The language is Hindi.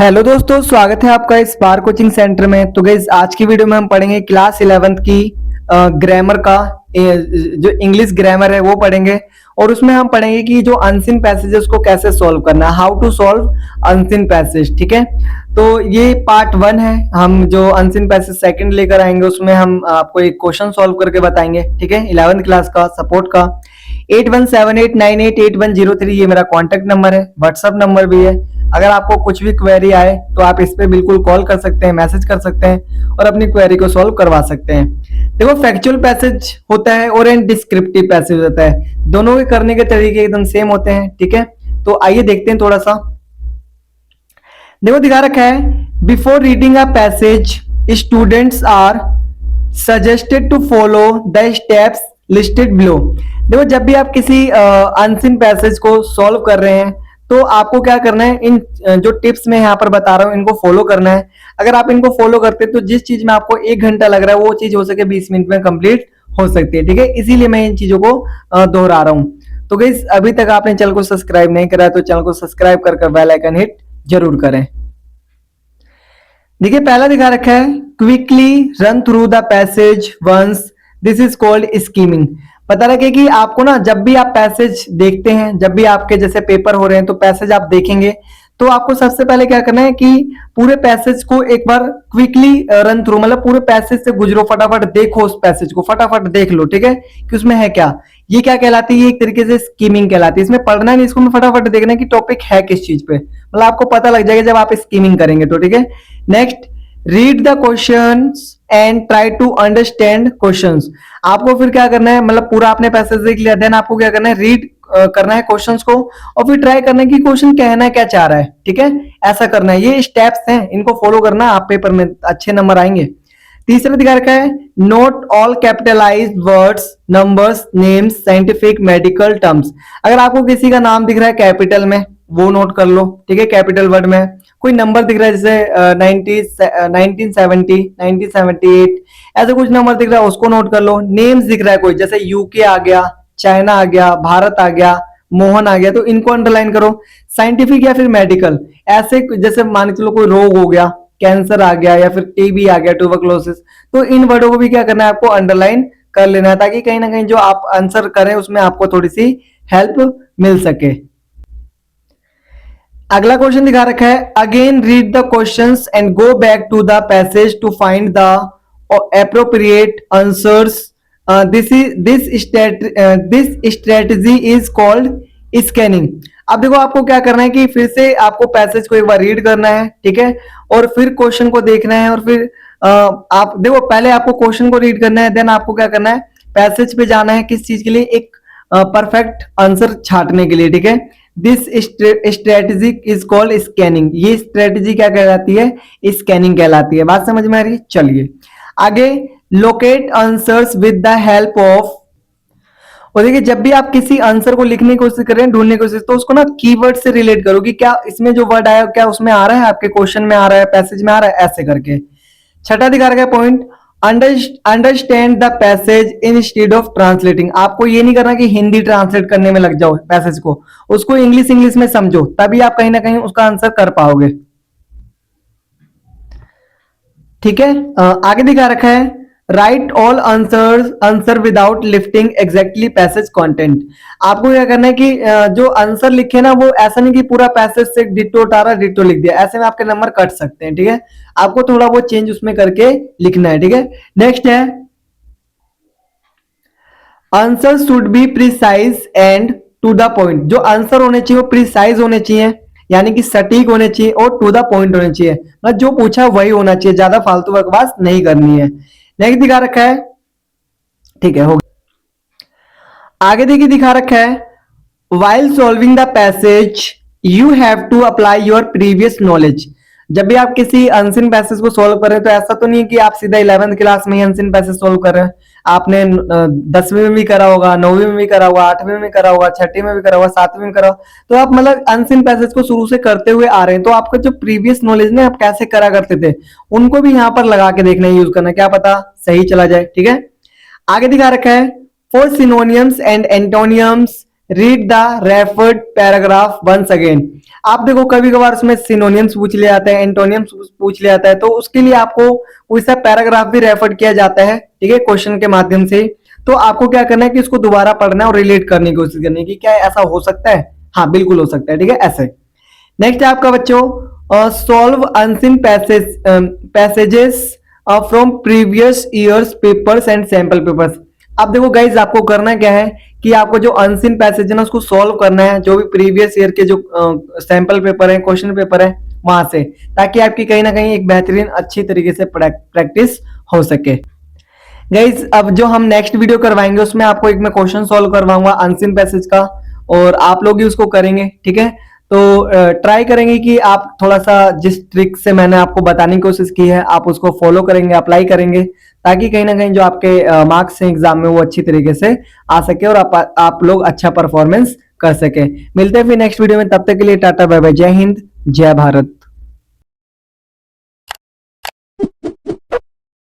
हेलो दोस्तों, स्वागत है आपका इस बार कोचिंग सेंटर में। तो गाइस, आज की वीडियो में हम पढ़ेंगे क्लास 11th की ग्रामर का जो इंग्लिश ग्रामर है वो पढ़ेंगे। और उसमें हम पढ़ेंगे कि जो अनसीन पैसेजेस को कैसे सॉल्व करना है, how to solve unseen passage. ठीक है, तो ये पार्ट 1 है। हम जो अनसीन पैसेज सेकंड लेकर आएंगे उसमें हम आपको एक क्वेश्चन सॉल्व करके बताएंगे। ठीक है, 11th क्लास का सपोर्ट का 8178988103 ये मेरा कॉन्टेक्ट नंबर है, व्हाट्सएप नंबर भी है। अगर आपको कुछ भी क्वेरी आए तो आप इस पे बिल्कुल कॉल कर सकते हैं, मैसेज कर सकते हैं और अपनी क्वेरी को सॉल्व करवा सकते हैं। देखो, फैक्चुअल पैसेज होता है और एंड डिस्क्रिप्टिव पैसेज होता है, दोनों के करने के तरीके एकदम सेम होते हैं। ठीक है, तो आइए देखते हैं थोड़ा सा। देखो, दिखा रखा है, before reading a passage students are suggested to follow the steps listed below. देखो, जब भी आप किसी अनसीन पैसेज को सॉल्व कर रहे हैं तो आपको क्या करना है, इन जो टिप्स मैं यहाँ पर बता रहा हूँ इनको फॉलो करना है। अगर आप इनको फॉलो करते हैं तो जिस चीज में आपको 1 घंटा लग रहा है वो चीज हो सके 20 मिनट में कंप्लीट हो सकती है। ठीक है, इसीलिए मैं इन चीजों को दोहरा रहा हूँ। तो गाइस, अभी तक आपने चैनल को सब्सक्राइब नहीं करा है तो चैनल को सब्सक्राइब कर बेल आइकन हिट जरूर करें। देखिए, पहला दिखा रखा है, quickly run through the passage once, this is called skimming. पता रखे कि आपको ना, जब भी आप पैसेज देखते हैं, जब भी आपके जैसे पेपर हो रहे हैं तो पैसेज आप देखेंगे तो आपको सबसे पहले क्या करना है कि पूरे पैसेज को एक बार क्विकली रन थ्रू, मतलब पूरे पैसेज से गुजरो, फटाफट देखो, उस पैसेज को फटाफट देख लो। ठीक है, कि उसमें है क्या। ये क्या कहलाती है, ये एक तरीके से स्कीमिंग कहलाती है। इसमें पढ़ना नहीं, इसको फटाफट देखना है कि टॉपिक है किस चीज पे, मतलब आपको पता लग जाएगा जब आप स्कीमिंग करेंगे तो। ठीक है, next, read the questions and try to understand questions. आपको फिर क्या करना है, मतलब पूरा आपने पैसेज देख लिया, देन आपको क्या करना है, रीड करना है क्वेश्चंस को और फिर ट्राई करना है कि क्वेश्चन कहना क्या चाह रहा है। ठीक है, ऐसा करना है। ये स्टेप्स हैं, इनको फॉलो करना, आप पेपर में अच्छे नंबर आएंगे। तीसरा दिखा रखा है, note all capitalised words, numbers, names, scientific, medical terms. अगर आपको किसी का नाम दिख रहा है कैपिटल में वो नोट कर लो। ठीक है, कैपिटल वर्ड में कोई नंबर दिख रहा है जैसे 1970, 1978, ऐसे कुछ नंबर दिख रहा है उसको नोट कर लो। नेम्स दिख रहा है कोई, जैसे यूके आ गया, चाइना आ गया, भारत आ गया, मोहन आ गया, तो इनको अंडरलाइन करो। साइंटिफिक या फिर मेडिकल, ऐसे जैसे मान के चलो कोई रोग हो गया, कैंसर आ गया या फिर टीबी आ गया, ट्यूबरक्लोसिस, तो इन वर्डों को भी क्या करना है, आपको अंडरलाइन कर लेना है ताकि कहीं ना कहीं जो आप आंसर करें उसमें आपको थोड़ी सी हेल्प मिल सके। अगला क्वेश्चन दिखा रखा है, again read the questions and go back to the passage to find the appropriate answers. This strategy is called scanning. अब देखो, आपको क्या करना है कि फिर से आपको पैसेज को एक बार रीड करना है। ठीक है, और फिर क्वेश्चन को देखना है और फिर आप देखो, पहले आपको क्वेश्चन को रीड करना है, देन आपको क्या करना है, पैसेज पे जाना है। किस चीज के लिए, एक परफेक्ट आंसर छांटने के लिए। ठीक है, this strategy is called scanning. ये स्ट्रेटेजी क्या कहलाती है, स्कैनिंग कहलाती है। बात समझ में आ रही है। चलिए आगे, locate answers with the help of. और देखिए, जब भी आप किसी आंसर को लिखने की कोशिश कर रहे हैं, ढूंढने की कोशिश, तो उसको ना कीवर्ड से रिलेट करो कि क्या इसमें जो वर्ड आया क्या उसमें आ रहा है, आपके क्वेश्चन में आ रहा है, पैसेज में आ रहा है, ऐसे करके। छठा दिखा रखा है point, understand the passage instead of translating. आपको ये नहीं करना कि हिंदी ट्रांसलेट करने में लग जाओ पैसेज को, उसको इंग्लिश में समझो, तभी आप कहीं ना कहीं उसका आंसर कर पाओगे। ठीक है, आगे दिखा रखा है, right all answer without lifting exactly passage content. आपको क्या करना है कि जो आंसर लिखे ना, वो ऐसा नहीं कि पूरा पैसेज से डिटो उतारा डिटो लिख दिया, ऐसे में आपके नंबर कट सकते हैं। ठीक है, आपको थोड़ा वो चेंज उसमें करके लिखना है। ठीक है, नेक्स्ट है, answer should be precise and to the point. जो आंसर होने चाहिए वो प्रिसाइज होने चाहिए, यानी कि सटीक होने चाहिए और टू द पॉइंट होने चाहिए, मतलब जो पूछा वही होना चाहिए, ज्यादा फालतू बकवास नहीं करनी है। नेक्स्ट दिखा रखा है, ठीक है, हो गया। आगे देखिए, दिखा रखा है, while solving the passage you have to apply your previous knowledge। जब भी आप किसी अनसीन पैसेज को सॉल्व कर रहे हैं तो ऐसा तो नहीं कि आप सीधा 11th क्लास में ही अनसीन पैसेज सॉल्व कर रहे हैं। आपने 10वीं में भी करा होगा, 9वीं में भी करा होगा, 8वीं में करा होगा, 6वीं में भी करा होगा, 7वीं में करा होगा, तो आप मतलब अनसीन पैसेज को शुरू से करते हुए आ रहे हैं। तो आपका जो प्रीवियस नॉलेज ने आप कैसे करा करते थे उनको भी यहाँ पर लगा के देखना, यूज करना, क्या पता सही चला जाए। ठीक है, आगे दिखा रखा है, for synonyms and antonyms read the referred paragraph once again. आप देखो कभी कभार उसमें सिनोनिम्स पूछ लिया जाता है, एंटोनियम्स पूछ लिया जाता है, तो उसके लिए आपको वैसा पैराग्राफ भी रेफर किया जाता है, ठीक है, क्वेश्चन के माध्यम से। तो आपको क्या करना है कि उसको दोबारा पढ़ना है और रिलेट करने की कोशिश करनी है कि क्या ऐसा हो सकता है। हाँ बिल्कुल हो सकता है, ठीक है, ऐसे। नेक्स्ट है आपका बच्चों solve unseen passages from previous years papers and sample papers. अब देखो गाइज आपको करना क्या है कि आपको जो अनसीन पैसेज है ना उसको सॉल्व करना है, जो भी प्रीवियस ईयर के जो सैंपल पेपर है, क्वेश्चन पेपर है वहां से, ताकि आपकी कहीं ना कहीं एक बेहतरीन अच्छी तरीके से प्रैक्टिस हो सके। गाइज अब जो हम नेक्स्ट वीडियो करवाएंगे उसमें आपको एक मैं क्वेश्चन सॉल्व करवाऊंगा अनसीन पैसेज का, और आप लोग ही उसको करेंगे, ठीक है। तो ट्राई करेंगे कि आप थोड़ा सा जिस ट्रिक से मैंने आपको बताने की कोशिश की है आप उसको फॉलो करेंगे, अप्लाई करेंगे, ताकि कहीं ना कहीं जो आपके मार्क्स हैं एग्जाम में वो अच्छी तरीके से आ सके और आप लोग अच्छा परफॉर्मेंस कर सके। मिलते हैं फिर नेक्स्ट वीडियो में, तब तक के लिए टाटा बाय बाय, जय हिंद जय भारत।